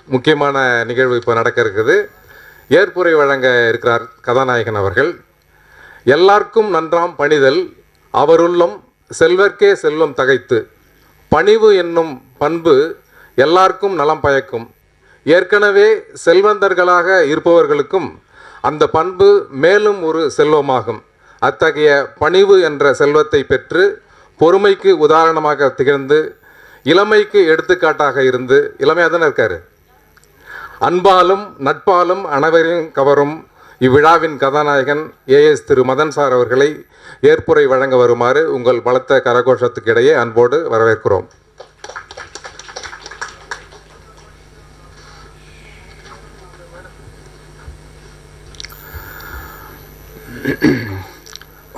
முக்கியமான நிகழ்வு இப்போ நடக்க இருக்குது. ஏற்புரை வழங்க இருக்கிறார் கதாநாயகன் அவர்கள். எல்லாருக்கும் நன்றாம் பணிதல் அவருள்ளம் செல்வர்க்கே செல்வம் தகைத்து, பணிவு என்னும் பண்பு எல்லாருக்கும் நலம் பயக்கும். ஏற்கனவே செல்வந்தர்களாக இருப்பவர்களுக்கும் அந்த பண்பு மேலும் ஒரு செல்வமாகும். அத்தகைய பணிவு என்ற செல்வத்தை பெற்று பொறுமைக்கு உதாரணமாக திகழ்ந்து இளமைக்கு எடுத்துக்காட்டாக இருந்து, இளமையாக தானே இருக்காரு, அன்பாலும் நட்பாலும் அனைவரையும் கவரும் இவ்விழாவின் கதாநாயகன் ஏஎஸ் திரு மதன் சார் அவர்களை ஏற்புரை வழங்க வருமாறு உங்கள் பலத்த கரகோஷத்துக்கு இடையே அன்போடு வரவேற்கிறோம்.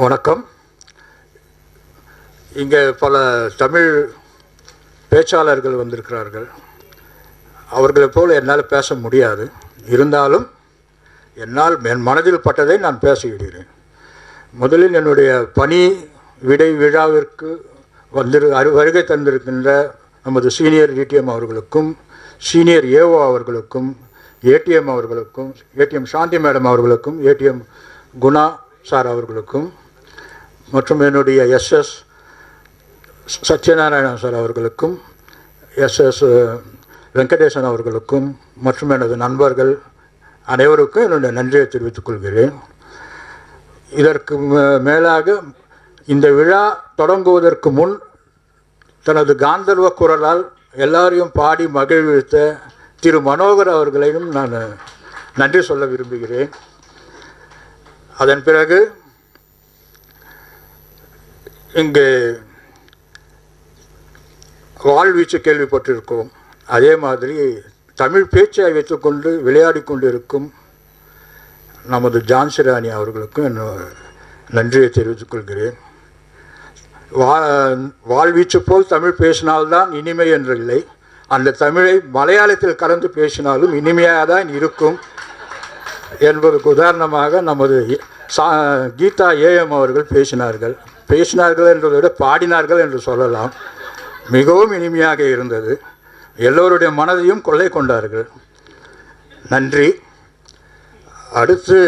வணக்கம். இங்கே பல தமிழ் பேச்சாளர்கள் வந்திருக்கிறார்கள். அவர்களைப் போல் என்னால் பேச முடியாது. இருந்தாலும் என்னால் என் மனதில் பட்டதை நான் பேசிவிடுகிறேன். முதலில் என்னுடைய பணி விடை விழாவிற்கு வருகை தந்திருக்கின்ற நமது சீனியர் டிடிஎம் அவர்களுக்கும், சீனியர் ஏஓ அவர்களுக்கும், ஏடிஎம் அவர்களுக்கும், ஏடிஎம் சாந்தி மேடம் அவர்களுக்கும், ஏடிஎம் குணா சார் அவர்களுக்கும், மற்றும் என்னுடைய எஸ்எஸ் சத்யநாராயணன் சார் அவர்களுக்கும், எஸ்எஸ் வெங்கடேசன் அவர்களுக்கும், மற்றும் எனது நண்பர்கள் அனைவருக்கும் என்னுடைய நன்றியை தெரிவித்துக் கொள்கிறேன். இதற்கு மேலாக இந்த விழா தொடங்குவதற்கு முன் தனது காந்தர்வ குரலால் எல்லாரையும் பாடி மகிழ்வித்த திரு மனோகர் அவர்களையும் நான் நன்றி சொல்ல விரும்புகிறேன். அதன் பிறகு இங்கு வாழ்வீச்சு கேள்விப்பட்டிருக்கோம். அதே மாதிரி தமிழ் பேச்சை வைத்துக்கொண்டு விளையாடி கொண்டிருக்கும் நமது ஜான்சி ராணி அவர்களுக்கும் என்ன நன்றியை தெரிவித்துக் கொள்கிறேன். வாழ்வீச்சு போல் தமிழ் பேசினால்தான் இனிமை என்றில்லை, அந்த தமிழை மலையாளத்தில் கலந்து பேசினாலும் இனிமையாக தான் இருக்கும் என்பதற்கு உதாரணமாக நமது கீதா ஏஎம் அவர்கள் பேசினார்கள் என்றதை விட பாடினார்கள் என்று சொல்லலாம். மிகவும் இனிமையாக இருந்தது. எல்லோருடைய மனதையும் கொள்ளை கொண்டார்கள். நன்றி. அடுத்து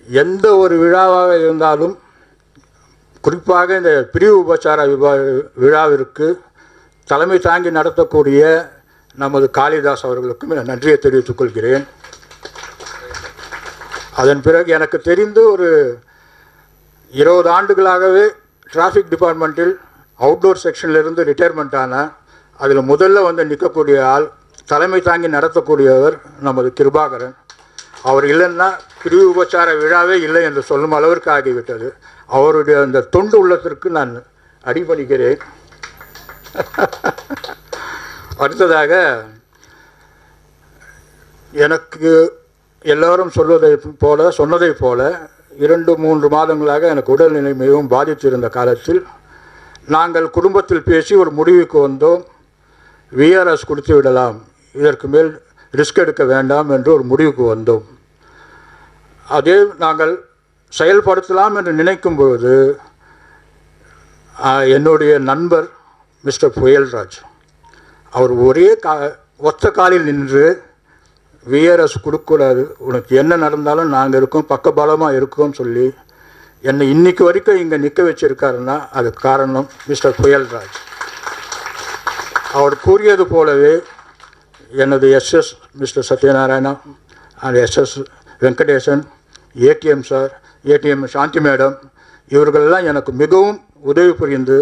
எந்த ஒரு விழாவாக இருந்தாலும், குறிப்பாக இந்த பிரிவு உபச்சார விழாவிற்கு தலைமை தாங்கி நடத்தக்கூடிய நமது காளிதாஸ் அவர்களுக்கும் நன்றியை தெரிவித்துக் கொள்கிறேன். அதன் பிறகு எனக்கு தெரிந்து ஒரு 20 ஆண்டுகளாகவே டிராஃபிக் டிபார்ட்மெண்ட்டில் அவுட்டோர் செக்ஷனிலிருந்து ரிட்டையர்மெண்ட் ஆனால் அதில் முதல்ல வந்து நிற்கக்கூடிய ஆள், தலைமை தாங்கி நடத்தக்கூடியவர் நமது கிருபாகரன். அவர் இல்லைன்னா பிரிவு உபச்சார விழாவே இல்லை என்று சொல்லும் அளவிற்கு ஆகிவிட்டது. அவருடைய அந்த தொண்டு உள்ளத்திற்கு நான் அடிபணிக்கிறேன். அடுத்ததாக எனக்கு எல்லோரும் சொன்னதை போல 2-3 மாதங்களாக எனக்கு உடல்நிலை மிகவும் பாதித்திருந்த காலத்தில் நாங்கள் குடும்பத்தில் பேசி ஒரு முடிவுக்கு வந்தோம். விஆர்எஸ் கொடுத்து விடலாம், இதற்கு மேல் ரிஸ்க் எடுக்க வேண்டாம் என்று ஒரு முடிவுக்கு வந்தோம். அதே நாங்கள் செயல்படுத்தலாம் என்று நினைக்கும் பொழுது என்னுடைய நண்பர் மிஸ்டர் புயல்ராஜ் அவர் ஒரே ஒத்த காலில் நின்று விஆர்எஸ் கொடுக்கக்கூடாது, உனக்கு என்ன நடந்தாலும் நாங்கள் இருக்கோம், பக்கபலமாக இருக்கோம்னு சொல்லி என்னை இன்னைக்கு வரைக்கும் இங்கே நிற்க வச்சிருக்காருன்னா அதுக்கு காரணம் மிஸ்டர் புயல்ராஜ். அவர் கூறியது போலவே எனது SS mister Sathyanarayana and SS Venkatesan, ATM sir, ATM Shanthi madam, இவர்களெல்லாம் எனக்கு மிகவும் உதவி புரிந்து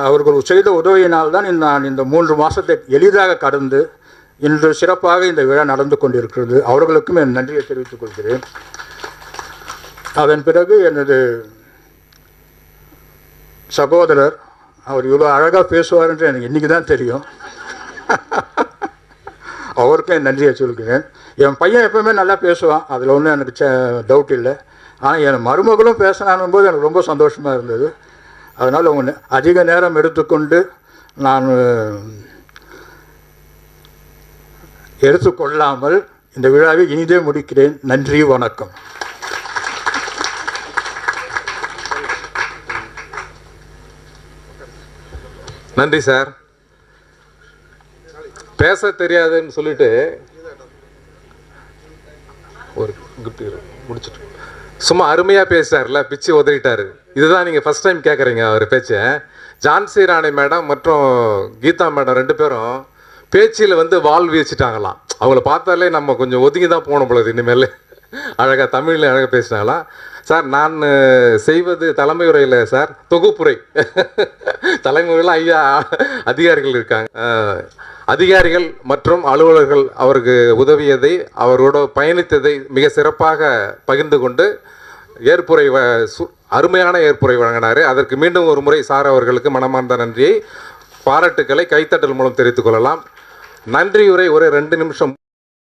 அவர்கள் செய்த உதவியினால்தான் நான் இந்த 3 மாதத்தை எளிதாக கடந்து இன்று சிறப்பாக இந்த விழா நடந்து கொண்டிருக்கிறது. அவர்களுக்கும் என் நன்றியை தெரிவித்துக் கொள்கிறேன். அதன் பிறகு எனது சகோதரர், அவர் இவ்வளோ அழகாக பேசுவார் என்று எனக்கு இன்றைக்கி தான் தெரியும். அவருக்கும் என் நன்றியை சொல்கிறேன். என் பையன் எப்பவுமே நல்லா பேசுவான், அதில் ஒன்றும் எனக்கு டவுட் இல்லை. ஆனால் என் மருமகளும் பேசினானும் போது எனக்கு ரொம்ப சந்தோஷமாக இருந்தது. அதனால் அதிக நேரம் எடுத்துக்கொண்டு நான் எடுத்துக்கொள்ளாமல் இந்த விழாவை இனிதே முடிக்கிறேன். நன்றி, வணக்கம். நன்றி சார். பேச தெரியாதுன்னு சொல்லிட்டு ஒரு கிஃப்ட் முடிச்சுட்டு சும்மா அருமையாக பேசிட்டார்ல, பிச்சு உதறிட்டாரு. இதுதான் நீங்கள் ஃபஸ்ட் டைம் கேட்குறீங்க அவர் பேச்சை. ஜான்சி ராணி மேடம் மற்றும் கீதா மேடம் 2 பேரும் பேச்சில் வந்து வால் வீசிட்டாங்களாம். அவங்கள பார்த்தாலே நம்ம கொஞ்சம் ஒதுங்கி தான் போகணும் பொழுது. இனிமேல் அழகாக தமிழில் அழகாக பேசினாங்களாம். சார் நான் செய்வது தலைமை உரையில் சார் தொகுப்புரை. தலைமுறையில் ஐயா அதிகாரிகள் இருக்காங்க. அதிகாரிகள் மற்றும் அலுவலர்கள் அவருக்கு உதவியதை, அவரோட பயணித்ததை மிக சிறப்பாக பகிர்ந்து கொண்டு ஏற்புரை அருமையான ஏற்புரை வழங்கினார். அதற்கு மீண்டும் ஒரு முறை சார் அவர்களுக்கு மனமார்ந்த நன்றியை, பாராட்டுக்களை கைத்தட்டல் மூலம் தெரிவித்துக் கொள்ளலாம். நன்றியுரை ஒரு 2 நிமிஷம்.